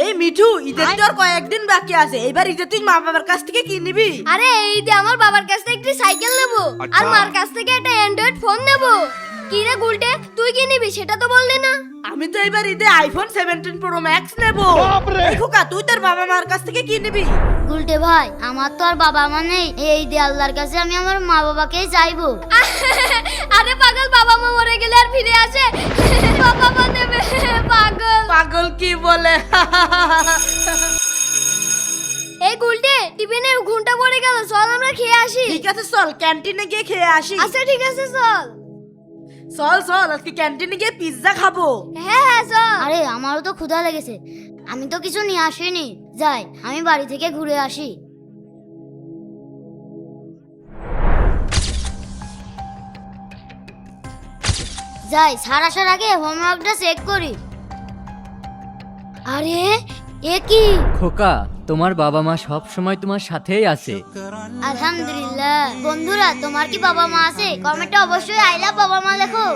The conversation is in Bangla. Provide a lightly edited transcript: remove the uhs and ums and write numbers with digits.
এই মিঠু, ঈদের তো আর কয়েকদিন বাকি আছে। এবার ঈদে তুই মা বাবার কাছ থেকে কি নিবি? আরে এই ঈদে আমার বাবার কাছ থেকে একটি সাইকেল নেব আর মার কাছ থেকে একটা অ্যান্ড্রয়েড ফোন নেব। কি রে গুলটে, তুই কি নিবি সেটা তো বললি না? আমি তো এবার ঈদে আইফোন 17 প্রো ম্যাক্স নেব। এই খোকা, তুই তোর বাবা মার কাছ থেকে কি নিবি? গুলটে ভাই, আমার তো আর বাবা মা নেই। এই ঈদে আল্লাহর কাছে আমি আমার মা বাবাকেই চাইবো। আরে পাগল, বাবা মা মরে গেলে আর ফিরে আসে? বাবা মা দেবে পাগল। পাগল কি বলে? এই গুলটে, টিফিনে ঘুমটা পড়ে গেল, চল আমরা খেয়ে আসি। ঠিক আছে চল, ক্যান্টিনে গিয়ে খেয়ে আসি। আচ্ছা ঠিক আছে চল। চল চল, আজকে ক্যান্টিনে গিয়ে পিৎজা খাবো। হ্যাঁ হ্যাঁ চল। আরে আমারও তো ক্ষুধা লেগেছে, আমি তো কিছু নিয়ে আসিনি। যাই, আমি বাড়ি থেকে ঘুরে আসি। যাই, স্যার আসার আগে হোমওয়ার্কটা চেক করি। আরে এ কি? খোকা, তোমার বাবা মা সব সময় তোমার সাথেই আছে। আলহামদুলিল্লাহ। বন্ধুরা, তোমার কি বাবা মা আছে? কমেন্টে অবশ্যই আই লাভ বাবা মা লেখো।